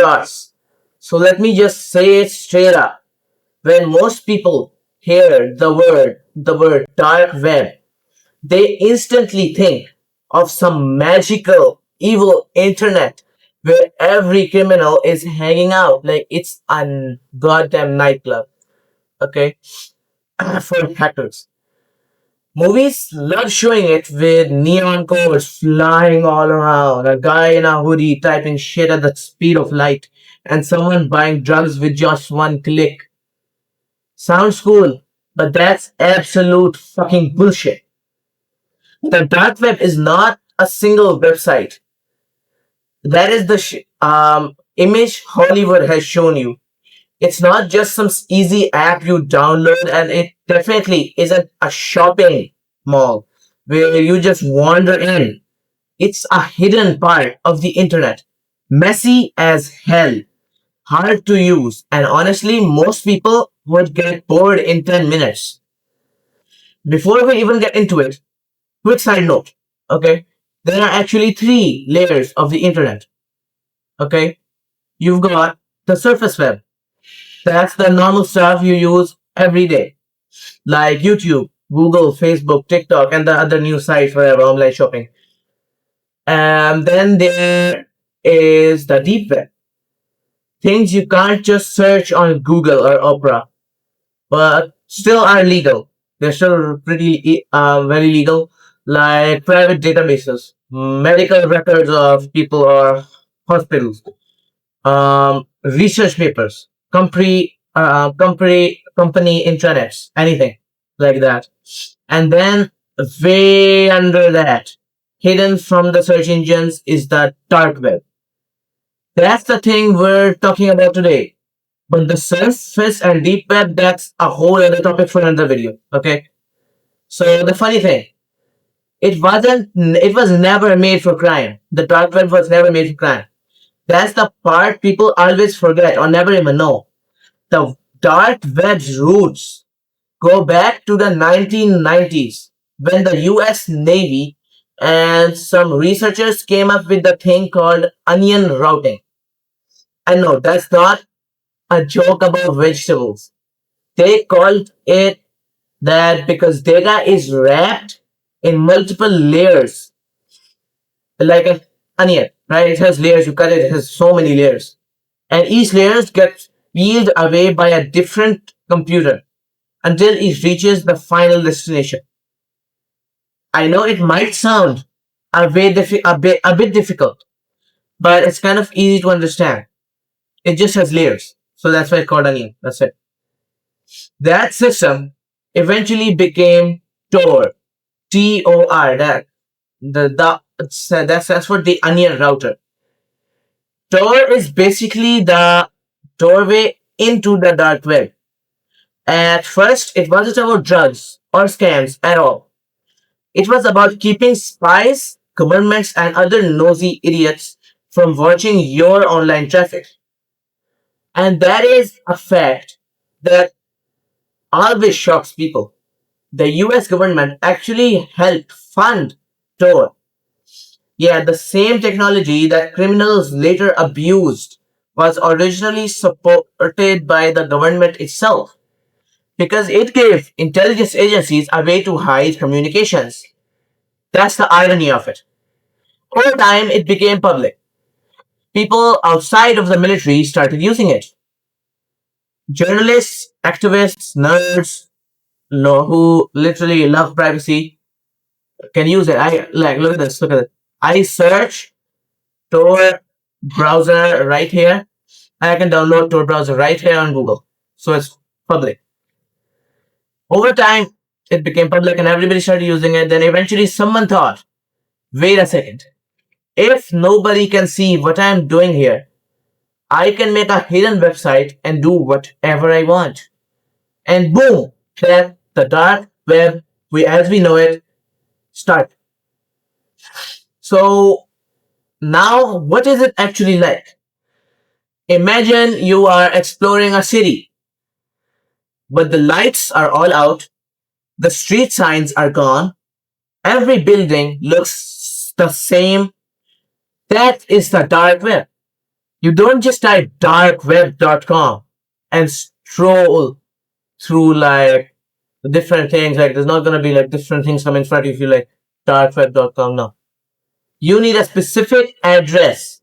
dots. So let me just say it straight up. When most people hear the word dark web, they instantly think of some magical, evil internet where every criminal is hanging out like it's a goddamn nightclub. Okay, for hackers. Movies love showing it with neon codes flying all around, a guy in a hoodie typing shit at the speed of light, and someone buying drugs with just one click. Sounds cool, but that's absolute fucking bullshit. The dark web is not a single website. That is the image Hollywood has shown you. It's not just some easy app you download, and it definitely isn't a shopping mall where you just wander in. It's a hidden part of the internet. Messy as hell, hard to use, and honestly, most people would get bored in 10 minutes. Before we even get into it, quick side note, okay? There are actually three layers of the internet, okay? You've got the surface web. That's the normal stuff you use every day, like YouTube, Google, Facebook, TikTok, and the other new sites for online shopping. And then there is the deep web, things you can't just search on Google or Opera, but still are legal. They're still pretty very legal, like private databases, medical records of people or hospitals, research papers, company intranets, anything like that. And then way under that, hidden from the search engines, is the dark web. That's the thing we're talking about today. But the surface and deep web, that's a whole other topic for another video. Okay. So the funny thing, it was never made for crime. The dark web was never made for crime. That's the part people always forget or never even know. The dark web's roots go back to the 1990s when the US Navy and some researchers came up with the thing called onion routing. And no, that's not a joke about vegetables. They called it that because data is wrapped in multiple layers, like an onion, right? It has layers, you cut it, it has so many layers. And each layer gets peeled away by a different computer until it reaches the final destination. I know it might sound a bit difficult, but it's kind of easy to understand. It just has layers. So that's why it's called onion. That's it. That system eventually became Tor. Tor. That's for the onion router. Tor is basically the doorway into the dark web. At first, it wasn't about drugs or scams at all. It was about keeping spies, governments, and other nosy idiots from watching your online traffic. And that is a fact that always shocks people. The US government actually helped fund Tor. Yeah, the same technology that criminals later abused was originally supported by the government itself because it gave intelligence agencies a way to hide communications. That's the irony of it. Over time, it became public. People outside of the military started using it. Journalists, activists, nerds, who literally love privacy can use it. I like look at this. Look at it. I search Tor browser right here. I can download Tor browser right here on Google. So it's public. Over time, it became public and everybody started using it. Then eventually someone thought, wait a second. If nobody can see what I'm doing here, I can make a hidden website and do whatever I want. And boom, there the dark web, as we know it, start. So now what is it actually like? Imagine you are exploring a city, but the lights are all out, the street signs are gone, every building looks the same. That is the dark web. You don't just type darkweb.com and stroll through like different things. Like there's not gonna be like different things coming in front of you like darkweb.com. No. You need a specific address.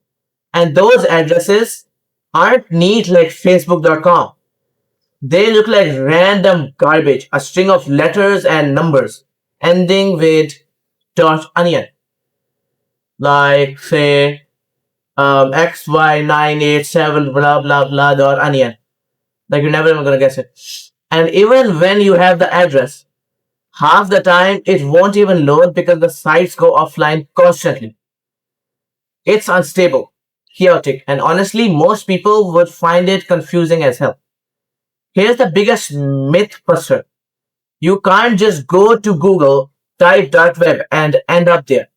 And those addresses aren't neat like facebook.com. They look like random garbage, a string of letters and numbers ending with .onion. Like say XY987 blah blah blah .onion. Like you're never even gonna guess it. And even when you have the address, half the time it won't even load because the sites go offline constantly. It's unstable, chaotic, and honestly, most people would find it confusing as hell. Here's the biggest myth buster. You can't just go to Google, type dark web, and end up there.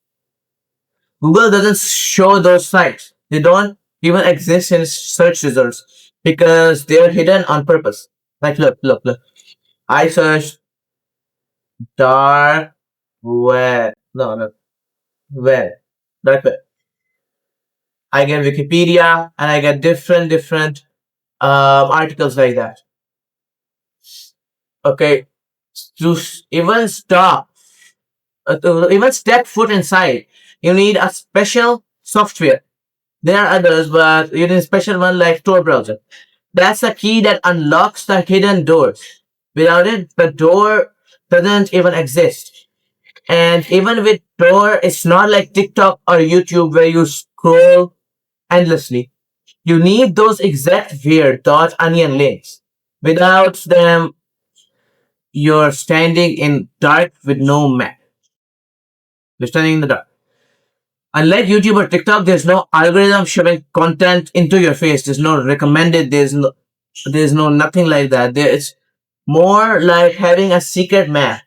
Google doesn't show those sites. They don't even exist in search results because they're hidden on purpose. Like, look. I searched dark web. No, web. Dark web. I get Wikipedia and I get different articles like that. Okay, to even step foot inside, you need a special software. There are others, but you need a special one like Tor browser. That's the key that unlocks the hidden doors. Without it, the door doesn't even exist. And even with Tor, it's not like TikTok or YouTube where you scroll endlessly. You need those exact weird .onion links. Without them, you're standing in dark with no map. You're standing in the dark. Unlike YouTube or TikTok, there's no algorithm shoving content into your face. There's no recommended. There's no nothing like that. It's more like having a secret map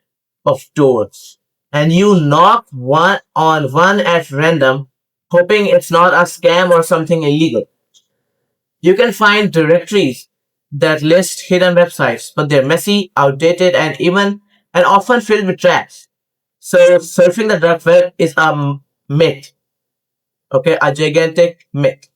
of doors, and you knock one on one at random, hoping it's not a scam or something illegal. You can find directories that list hidden websites, but they're messy, outdated, and often filled with trash. So surfing the dark web is a myth. Okay, a gigantic myth.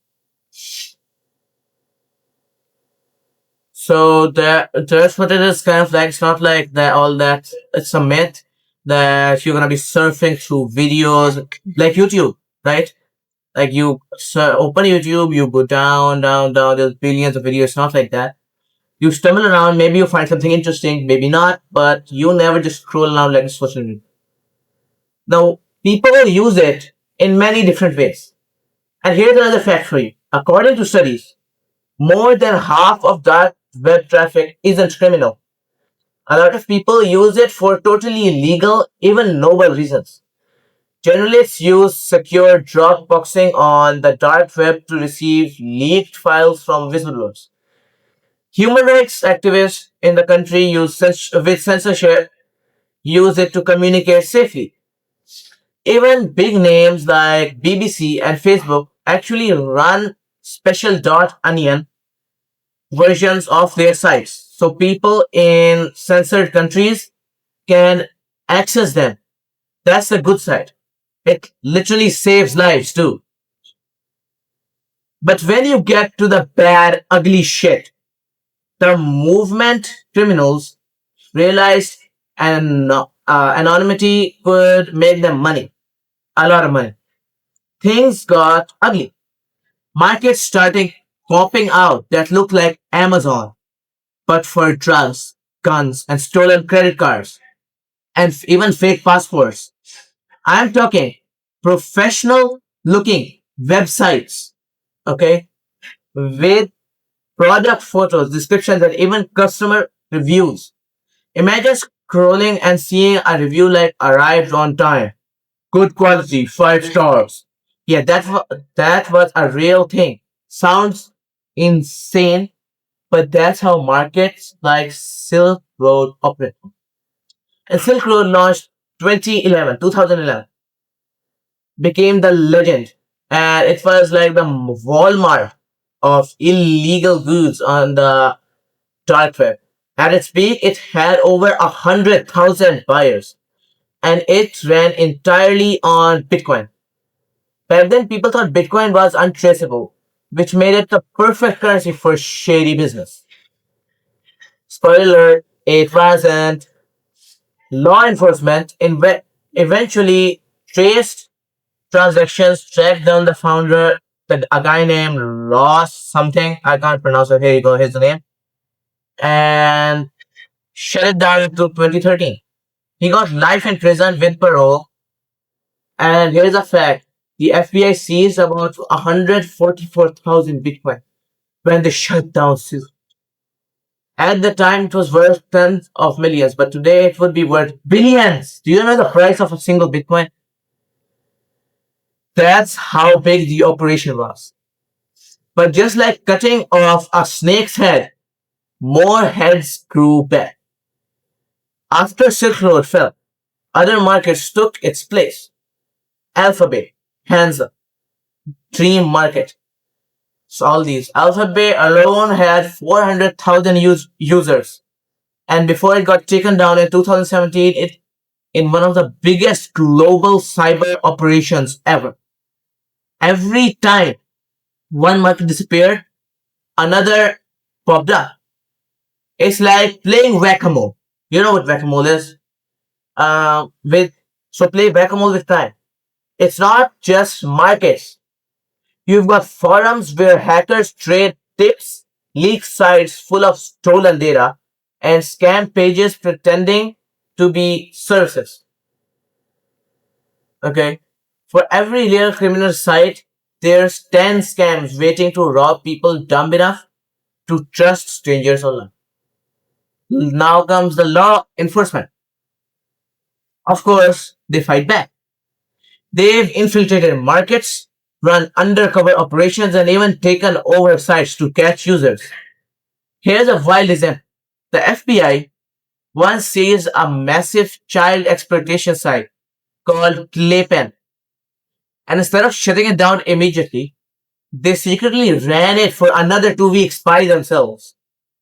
So that's what it is. Kind of like it's not like that. All that it's a myth that you're gonna be surfing through videos like YouTube, right? Like you open YouTube, you go down. There's billions of videos. It's not like that. You stumble around. Maybe you find something interesting. Maybe not. But you never just scroll around like social media. Now people use it in many different ways. And here's another fact for you. According to studies, more than half of dark web traffic isn't criminal. A lot of people use it for totally illegal, even noble reasons. Journalists use secure Dropboxing on the dark web to receive leaked files from whistleblowers. Human rights activists in the country with censorship use it to communicate safely. Even big names like BBC and Facebook actually run special .onion versions of their sites so people in censored countries can access them. That's the good side. It literally saves lives too. But when you get to the bad, ugly shit, the movement criminals realized anonymity could make them money, a lot of money. Things got ugly. Markets started popping out that looked like Amazon, but for drugs, guns, and stolen credit cards, and even fake passports. I'm talking professional looking websites, okay, with product photos, descriptions, and even customer reviews. Imagine scrolling and seeing a review like arrived on time, good quality, 5 stars. Yeah, that was a real thing. Sounds insane, but that's how markets like Silk Road operate. And Silk Road launched 2011, became the legend, and it was like the Walmart of illegal goods on the dark web. At its peak, it had over 100,000 buyers, and it ran entirely on Bitcoin. Back then, people thought Bitcoin was untraceable which made it the perfect currency for shady business. Spoiler alert, it wasn't. Law enforcement eventually traced transactions, tracked down the founder, a guy named Ross something. I can't pronounce it. Here you go. Here's the name. And shut it down into 2013. He got life in prison with parole. And here's a fact. The FBI seized about 144,000 Bitcoin when they shut down. At the time, it was worth tens of millions, but today it would be worth billions. Do you know the price of a single Bitcoin? That's how big the operation was. But just like cutting off a snake's head, more heads grew back. After Silk Road fell, other markets took its place. Alphabet, hands up, Dream Market. So all these. Alphabet alone had 400,000 users. And before it got taken down in 2017, it in one of the biggest global cyber operations ever. Every time one market disappeared, another popped up. It's like playing whack-a-mole. You know what whack-a-mole is? Play whack-a-mole with time. It's not just markets. You've got forums where hackers trade tips, leak sites full of stolen data, and scam pages pretending to be services. Okay? For every real criminal site, there's 10 scams waiting to rob people dumb enough to trust strangers online. Now comes the law enforcement. Of course, they fight back. They've infiltrated markets, run undercover operations, and even taken over sites to catch users. Here's a wild example. The FBI once seized a massive child exploitation site called Claypen. And instead of shutting it down immediately, they secretly ran it for another 2 weeks by themselves.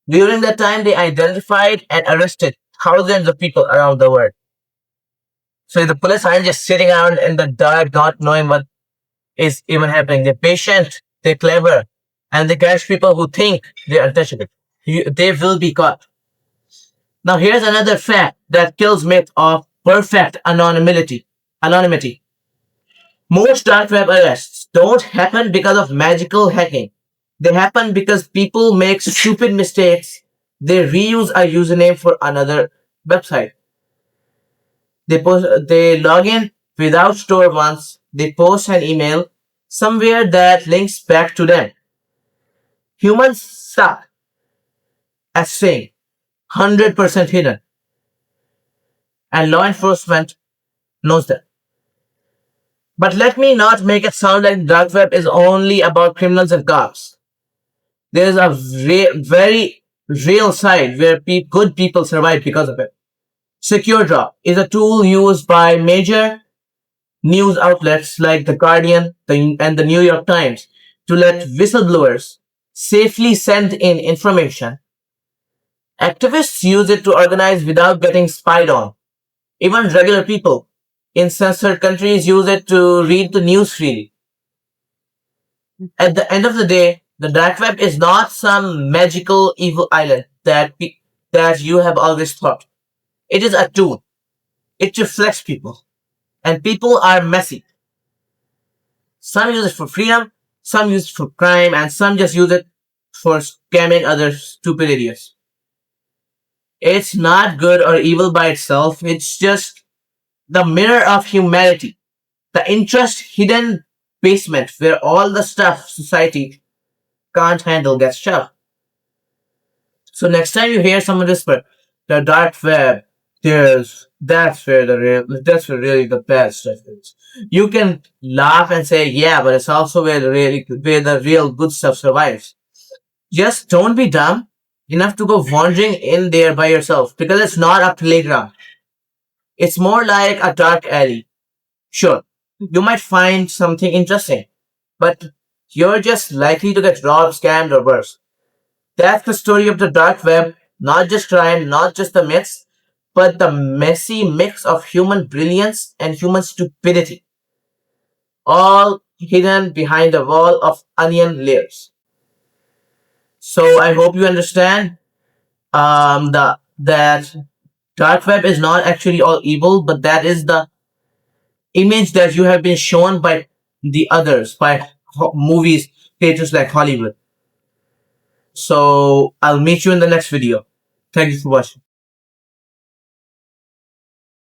During that time, they identified and arrested thousands of people around the world. So the police aren't just sitting around in the dark, not knowing what is even happening. They're patient, they're clever, and they catch people who think they're untouchable. They will be caught. Now here's another fact that kills myth of perfect anonymity. Most dark web arrests don't happen because of magical hacking. They happen because people make stupid mistakes. They reuse a username for another website. They log in without store once. They post an email somewhere that links back to them. Humans suck at staying 100% hidden. And law enforcement knows that. But let me not make it sound like dark web is only about criminals and cops. There is a very real side where good people survive because of it. SecureDrop is a tool used by major news outlets like The Guardian and the New York Times to let whistleblowers safely send in information. Activists use it to organize without getting spied on. Even regular people in censored countries use it to read the news freely. At the end of the day, the dark web is not some magical evil island that you have always thought. It is a tool. It reflects people. And people are messy. Some use it for freedom, some use it for crime, and some just use it for scamming other stupid idiots. It's not good or evil by itself. It's just the mirror of humanity. The interest hidden basement where all the stuff society can't handle gets shoved. So next time you hear someone whisper, the dark web, that's where really the bad stuff is. You can laugh and say, yeah, but it's also where the real good stuff survives. Just don't be dumb enough to go wandering in there by yourself, because it's not a playground. It's more like a dark alley. Sure, you might find something interesting, but you're just likely to get robbed, scammed, or worse. That's the story of the dark web. Not just crime, not just the myths, but the messy mix of human brilliance and human stupidity. All hidden behind a wall of onion layers. So I hope you understand that dark web is not actually all evil, but that is the image that you have been shown by the others, by movies, theaters like Hollywood. So I'll meet you in the next video. Thank you for watching.